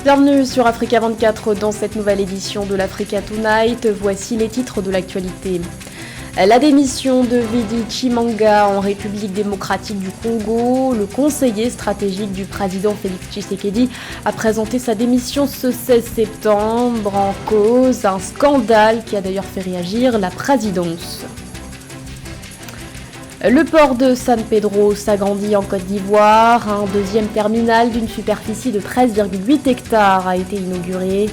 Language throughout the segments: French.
Bienvenue sur Africa 24 dans cette nouvelle édition de l'Africa Tonight. Voici les titres de l'actualité. La démission de Vidi Chimanga en République démocratique du Congo. Le conseiller stratégique du président Félix Tshisekedi a présenté sa démission ce 16 septembre en cause un scandale qui a d'ailleurs fait réagir la présidence. Le port de San Pedro s'agrandit en Côte d'Ivoire. Un deuxième terminal d'une superficie de 13,8 hectares a été inauguré.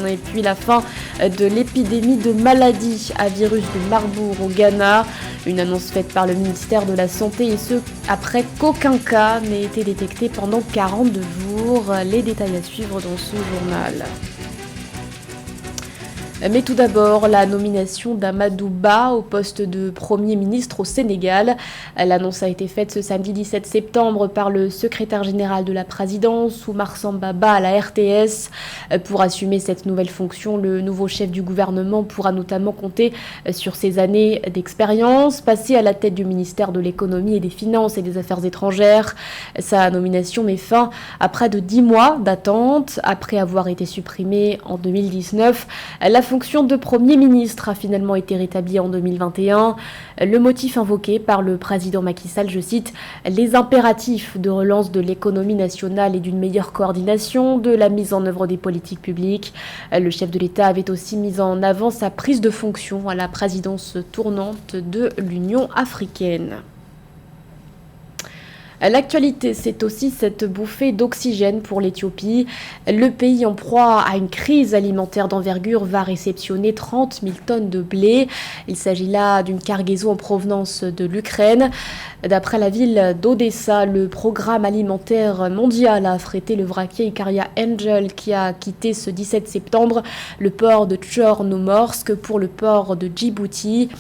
Et puis la fin de l'épidémie de maladie à virus de Marburg au Ghana. Une annonce faite par le ministère de la Santé et ce après qu'aucun cas n'ait été détecté pendant 42 jours. Les détails à suivre dans ce journal. Mais tout d'abord, la nomination d'Amadou Ba au poste de Premier ministre au Sénégal. L'annonce a été faite ce samedi 17 septembre par le secrétaire général de la présidence, Oumar Samba Ba, à la RTS. Pour assumer cette nouvelle fonction, le nouveau chef du gouvernement pourra notamment compter sur ses années d'expérience, passées à la tête du ministère de l'économie et des finances et des affaires étrangères. Sa nomination met fin à près de 10 mois d'attente. Après avoir été supprimée en 2019, la fonction de Premier ministre a finalement été rétablie en 2021. Le motif invoqué par le président Macky Sall, je cite, « les impératifs de relance de l'économie nationale et d'une meilleure coordination de la mise en œuvre des politiques publiques ». Le chef de l'État avait aussi mis en avant sa prise de fonction à la présidence tournante de l'Union africaine. L'actualité, c'est aussi cette bouffée d'oxygène pour l'Éthiopie. Le pays en proie à une crise alimentaire d'envergure va réceptionner 30 000 tonnes de blé. Il s'agit là d'une cargaison en provenance de l'Ukraine. D'après la ville d'Odessa, le programme alimentaire mondial a affrété le vraquier Ikaria Angel qui a quitté ce 17 septembre le port de Tchornomorsk pour le port de Djibouti.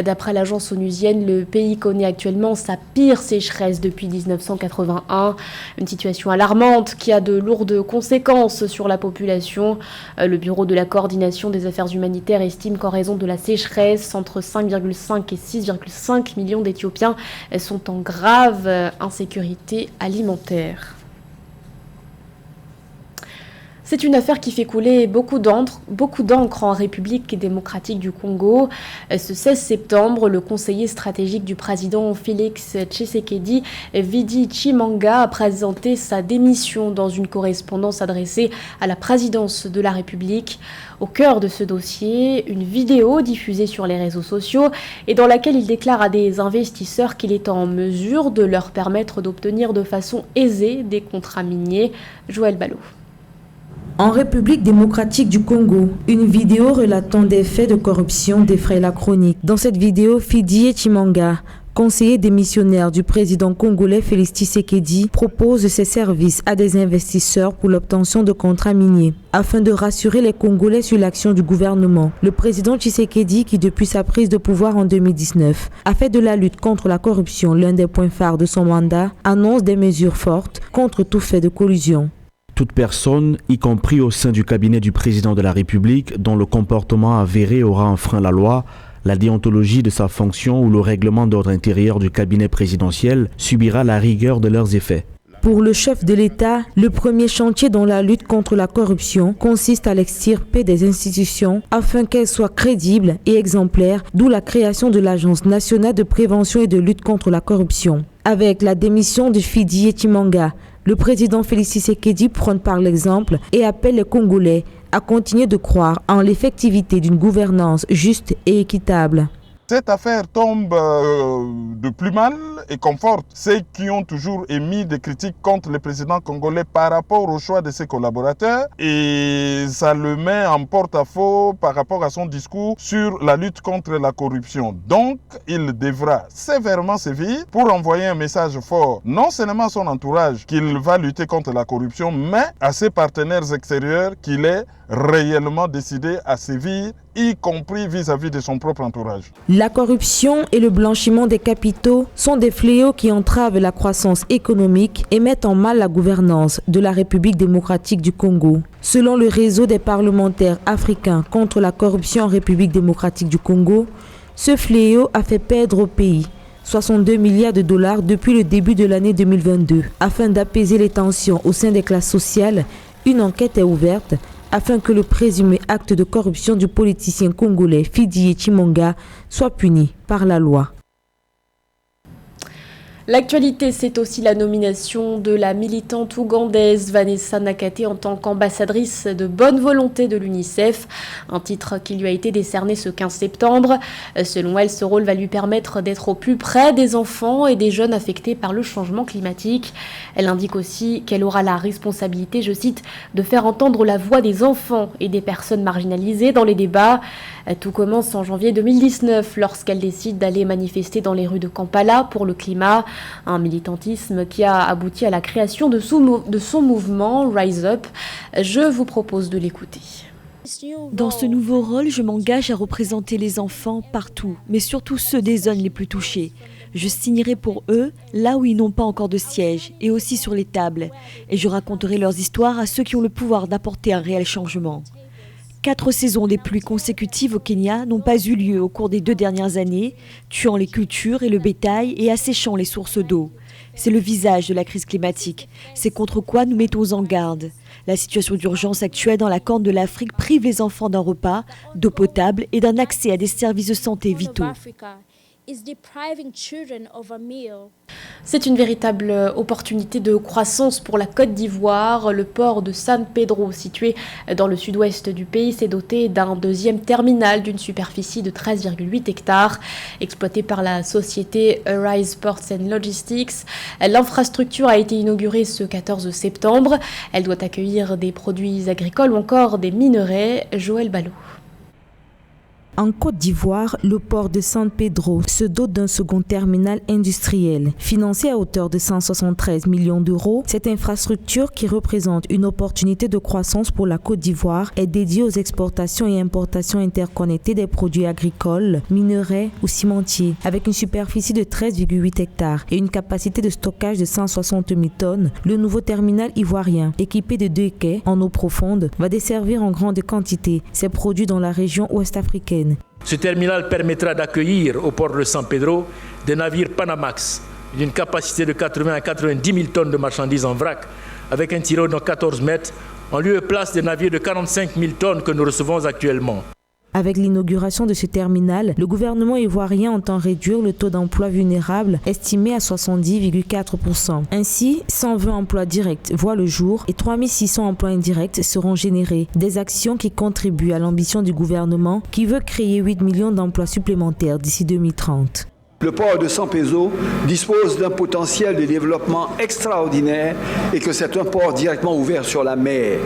D'après l'agence onusienne, le pays connaît actuellement sa pire sécheresse depuis 1981. Une situation alarmante qui a de lourdes conséquences sur la population. Le bureau de la coordination des affaires humanitaires estime qu'en raison de la sécheresse, entre 5,5 et 6,5 millions d'Éthiopiens sont en grave insécurité alimentaire. C'est une affaire qui fait couler beaucoup d'encre en République démocratique du Congo. Ce 16 septembre, le conseiller stratégique du président Félix Tshisekedi, Vidi Chimanga, a présenté sa démission dans une correspondance adressée à la présidence de la République. Au cœur de ce dossier, une vidéo diffusée sur les réseaux sociaux et dans laquelle il déclare à des investisseurs qu'il est en mesure de leur permettre d'obtenir de façon aisée des contrats miniers. Joël Ballot. En République démocratique du Congo, une vidéo relatant des faits de corruption défraie la chronique. Dans cette vidéo, Vidi Chimanga, conseiller démissionnaire du président congolais Félix Tshisekedi, propose ses services à des investisseurs pour l'obtention de contrats miniers. Afin de rassurer les Congolais sur l'action du gouvernement, le président Tshisekedi, qui depuis sa prise de pouvoir en 2019, a fait de la lutte contre la corruption l'un des points phares de son mandat, annonce des mesures fortes contre tout fait de collusion. Toute personne, y compris au sein du cabinet du président de la République, dont le comportement avéré aura enfreint la loi, la déontologie de sa fonction ou le règlement d'ordre intérieur du cabinet présidentiel subira la rigueur de leurs effets. Pour le chef de l'État, le premier chantier dans la lutte contre la corruption consiste à l'extirper des institutions afin qu'elles soient crédibles et exemplaires, d'où la création de l'Agence nationale de prévention et de lutte contre la corruption. Avec la démission de Vidi Chimanga, le président Félix Tshisekedi prône par l'exemple et appelle les Congolais à continuer de croire en l'effectivité d'une gouvernance juste et équitable. Cette affaire tombe de plus mal et conforte ceux qui ont toujours émis des critiques contre le président congolais par rapport au choix de ses collaborateurs et ça le met en porte-à-faux par rapport à son discours sur la lutte contre la corruption. Donc, il devra sévèrement sévir pour envoyer un message fort, non seulement à son entourage qu'il va lutter contre la corruption, mais à ses partenaires extérieurs qu'il est réellement décidé à sévir, y compris vis-à-vis de son propre entourage. La corruption et le blanchiment des capitaux sont des fléaux qui entravent la croissance économique et mettent en mal la gouvernance de la République démocratique du Congo. Selon le réseau des parlementaires africains contre la corruption en République démocratique du Congo, ce fléau a fait perdre au pays 62 milliards de dollars depuis le début de l'année 2022. Afin d'apaiser les tensions au sein des classes sociales, une enquête est ouverte afin que le présumé acte de corruption du politicien congolais Fidié Tchimonga soit puni par la loi. L'actualité, c'est aussi la nomination de la militante ougandaise Vanessa Nakate en tant qu'ambassadrice de bonne volonté de l'UNICEF, un titre qui lui a été décerné ce 15 septembre. Selon elle, ce rôle va lui permettre d'être au plus près des enfants et des jeunes affectés par le changement climatique. Elle indique aussi qu'elle aura la responsabilité, je cite, de faire entendre la voix des enfants et des personnes marginalisées dans les débats. Tout commence en janvier 2019 lorsqu'elle décide d'aller manifester dans les rues de Kampala pour le climat, un militantisme qui a abouti à la création de son mouvement Rise Up. Je vous propose de l'écouter. Dans ce nouveau rôle, je m'engage à représenter les enfants partout, mais surtout ceux des zones les plus touchées. Je signerai pour eux là où ils n'ont pas encore de siège et aussi sur les tables. Et je raconterai leurs histoires à ceux qui ont le pouvoir d'apporter un réel changement. 4 saisons des pluies consécutives au Kenya n'ont pas eu lieu au cours des 2 dernières années, tuant les cultures et le bétail et asséchant les sources d'eau. C'est le visage de la crise climatique. C'est contre quoi nous mettons en garde. La situation d'urgence actuelle dans la Corne de l'Afrique prive les enfants d'un repas, d'eau potable et d'un accès à des services de santé vitaux. C'est une véritable opportunité de croissance pour la Côte d'Ivoire. Le port de San Pedro, situé dans le sud-ouest du pays, s'est doté d'un deuxième terminal d'une superficie de 13,8 hectares. Exploité par la société Arise Ports and Logistics, l'infrastructure a été inaugurée ce 14 septembre. Elle doit accueillir des produits agricoles ou encore des minerais. Joël Ballot. En Côte d'Ivoire, le port de San Pedro se dote d'un second terminal industriel. Financé à hauteur de 173 millions d'euros, cette infrastructure qui représente une opportunité de croissance pour la Côte d'Ivoire est dédiée aux exportations et importations interconnectées des produits agricoles, minerais ou cimentiers. Avec une superficie de 13,8 hectares et une capacité de stockage de 160 000 tonnes, le nouveau terminal ivoirien, équipé de 2 quais en eau profonde, va desservir en grande quantité ces produits dans la région ouest africaine. Ce terminal permettra d'accueillir au port de San Pedro des navires Panamax d'une capacité de 80 à 90 000 tonnes de marchandises en vrac, avec un tirant de 14 mètres, en lieu et place des navires de 45 000 tonnes que nous recevons actuellement. Avec l'inauguration de ce terminal, le gouvernement ivoirien entend réduire le taux d'emploi vulnérable estimé à 70,4%. Ainsi, 120 emplois directs voient le jour et 3600 emplois indirects seront générés. Des actions qui contribuent à l'ambition du gouvernement qui veut créer 8 millions d'emplois supplémentaires d'ici 2030. Le port de San Pedro dispose d'un potentiel de développement extraordinaire et que c'est un port directement ouvert sur la mer.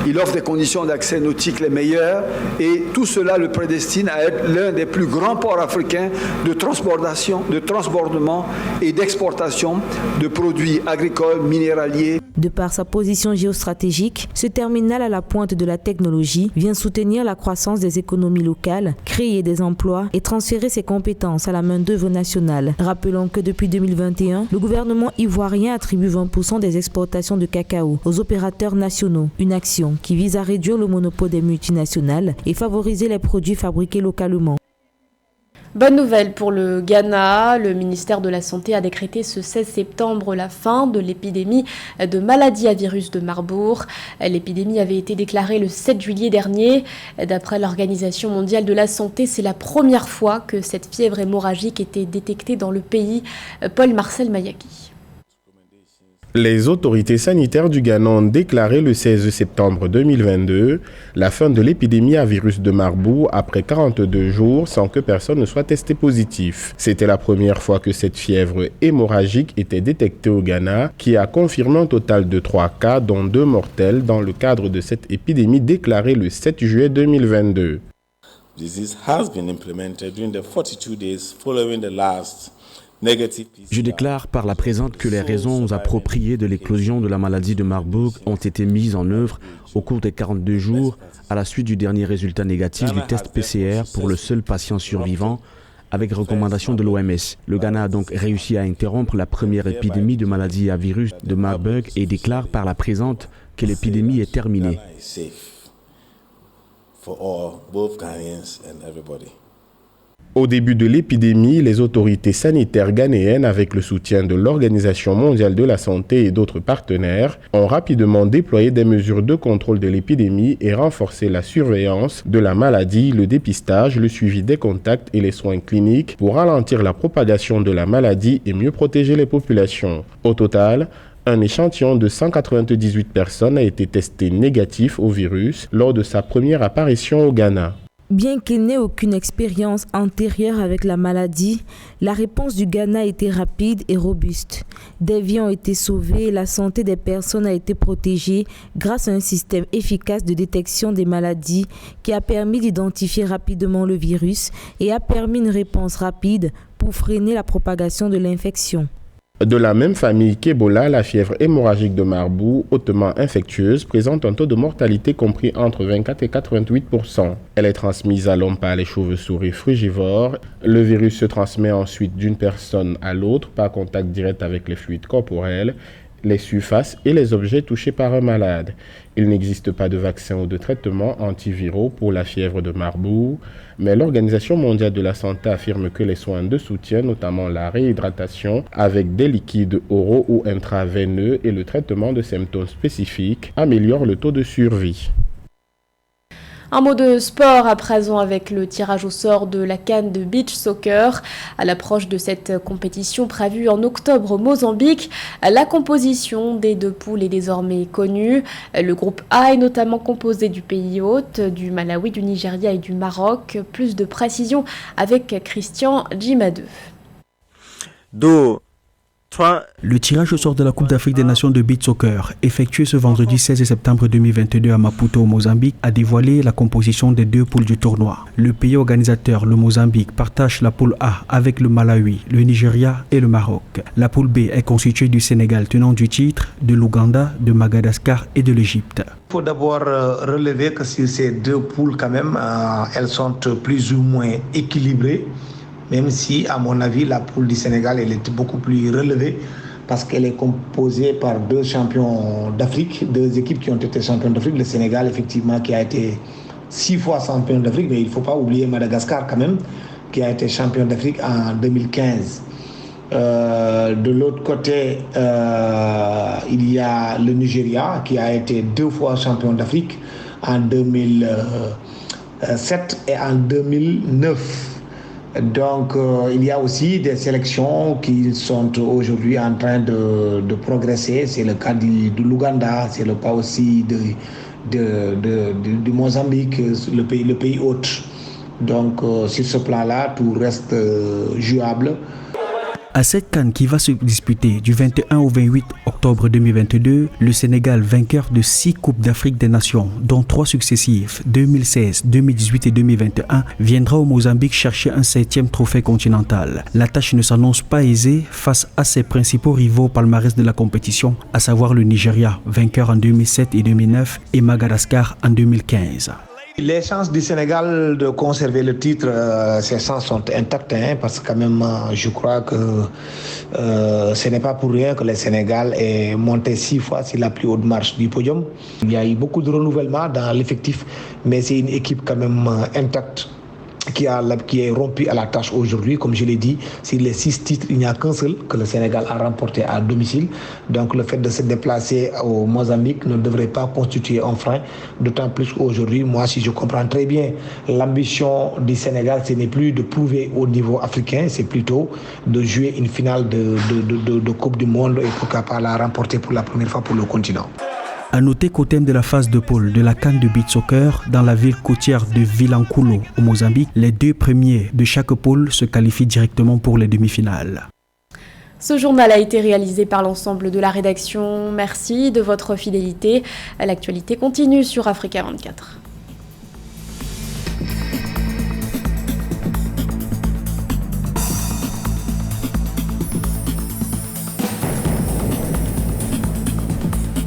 Il offre des conditions d'accès nautique les meilleures et tout cela le prédestine à être l'un des plus grands ports africains de transportation, de transbordement et d'exportation de produits agricoles, minéraliers. De par sa position géostratégique, ce terminal à la pointe de la technologie vient soutenir la croissance des économies locales, créer des emplois et transférer ses compétences à la main-d'œuvre nationale. Rappelons que depuis 2021, le gouvernement ivoirien attribue 20% des exportations de cacao aux opérateurs nationaux, une action qui vise à réduire le monopole des multinationales et favoriser les produits fabriqués localement. Bonne nouvelle pour le Ghana, le ministère de la Santé a décrété ce 16 septembre la fin de l'épidémie de maladie à virus de Marburg. L'épidémie avait été déclarée le 7 juillet dernier. D'après l'Organisation mondiale de la santé, c'est la première fois que cette fièvre hémorragique était détectée dans le pays. Paul-Marcel Mayaki. Les autorités sanitaires du Ghana ont déclaré le 16 septembre 2022 la fin de l'épidémie à virus de Marburg après 42 jours sans que personne ne soit testé positif. C'était la première fois que cette fièvre hémorragique était détectée au Ghana, qui a confirmé un total de 3 cas, dont 2 mortels, dans le cadre de cette épidémie déclarée le 7 juillet 2022. Disease has been implemented during the 42 days following the last. Je déclare par la présente que les raisons appropriées de l'éclosion de la maladie de Marburg ont été mises en œuvre au cours des 42 jours à la suite du dernier résultat négatif du test PCR pour le seul patient survivant avec recommandation de l'OMS. Le Ghana a donc réussi à interrompre la première épidémie de maladie à virus de Marburg et déclare par la présente que l'épidémie est terminée. Au début de l'épidémie, les autorités sanitaires ghanéennes, avec le soutien de l'Organisation mondiale de la santé et d'autres partenaires, ont rapidement déployé des mesures de contrôle de l'épidémie et renforcé la surveillance de la maladie, le dépistage, le suivi des contacts et les soins cliniques pour ralentir la propagation de la maladie et mieux protéger les populations. Au total, un échantillon de 198 personnes a été testé négatif au virus lors de sa première apparition au Ghana. Bien qu'il n'ait aucune expérience antérieure avec la maladie, la réponse du Ghana a été rapide et robuste. Des vies ont été sauvées et la santé des personnes a été protégée grâce à un système efficace de détection des maladies qui a permis d'identifier rapidement le virus et a permis une réponse rapide pour freiner la propagation de l'infection. De la même famille qu'Ebola, la fièvre hémorragique de Marbourg, hautement infectieuse, présente un taux de mortalité compris entre 24 et 88%. Elle est transmise à l'homme par les chauves-souris frugivores. Le virus se transmet ensuite d'une personne à l'autre par contact direct avec les fluides corporels, les surfaces et les objets touchés par un malade. Il n'existe pas de vaccin ou de traitement antiviraux pour la fièvre de Marbourg, mais l'Organisation mondiale de la santé affirme que les soins de soutien, notamment la réhydratation avec des liquides oraux ou intraveineux et le traitement de symptômes spécifiques, améliorent le taux de survie. Un mot de sport à présent avec le tirage au sort de la CAN de beach soccer. À l'approche de cette compétition prévue en octobre au Mozambique, la composition des deux poules est désormais connue. Le groupe A est notamment composé du pays hôte, du Malawi, du Nigeria et du Maroc. Plus de précision avec Christian Djimadeu. Le tirage au sort de la Coupe d'Afrique des Nations de beach soccer, effectué ce vendredi 16 septembre 2022 à Maputo au Mozambique, a dévoilé la composition des deux poules du tournoi. Le pays organisateur, le Mozambique, partage la poule A avec le Malawi, le Nigeria et le Maroc. La poule B est constituée du Sénégal, tenant du titre, de l'Ouganda, de Madagascar et de l'Égypte. Il faut d'abord relever que sur ces deux poules, quand même, elles sont plus ou moins équilibrées. Même si, à mon avis, la poule du Sénégal elle est beaucoup plus relevée parce qu'elle est composée par deux champions d'Afrique, deux équipes qui ont été champions d'Afrique. Le Sénégal, effectivement, qui a été 6 fois champion d'Afrique, mais il ne faut pas oublier Madagascar quand même, qui a été champion d'Afrique en 2015. De l'autre côté, il y a le Nigeria, qui a été 2 fois champion d'Afrique en 2007 et en 2009. Donc, il y a aussi des sélections qui sont aujourd'hui en train de progresser. C'est le cas de l'Ouganda, c'est le cas aussi du Mozambique, le pays hôte. Donc, sur ce plan-là, tout reste jouable. À cette CAN qui va se disputer du 21 au 28 octobre 2022, le Sénégal, vainqueur de 6 Coupes d'Afrique des Nations, dont 3 successifs, 2016, 2018 et 2021, viendra au Mozambique chercher un 7e trophée continental. La tâche ne s'annonce pas aisée face à ses principaux rivaux au palmarès de la compétition, à savoir le Nigeria, vainqueur en 2007 et 2009, et Madagascar en 2015. Les chances du Sénégal de conserver le titre, ces chances sont intactes, parce que quand même, je crois que ce n'est pas pour rien que le Sénégal est monté 6 fois sur la plus haute marche du podium. Il y a eu beaucoup de renouvellement dans l'effectif, mais c'est une équipe quand même intacte qui est rompu à la tâche aujourd'hui. Comme je l'ai dit, sur les 6 titres, il n'y a qu'un seul que le Sénégal a remporté à domicile. Donc le fait de se déplacer au Mozambique ne devrait pas constituer un frein. D'autant plus qu'aujourd'hui, moi, si je comprends très bien, l'ambition du Sénégal, ce n'est plus de prouver au niveau africain, c'est plutôt de jouer une finale de Coupe du Monde et pourquoi pas la remporter pour la première fois pour le continent. A noter qu'au thème de la phase de poule de la CAN de beach soccer dans la ville côtière de Vilankulo au Mozambique, les 2 premiers de chaque poule se qualifient directement pour les demi-finales. Ce journal a été réalisé par l'ensemble de la rédaction. Merci de votre fidélité. L'actualité continue sur Africa 24.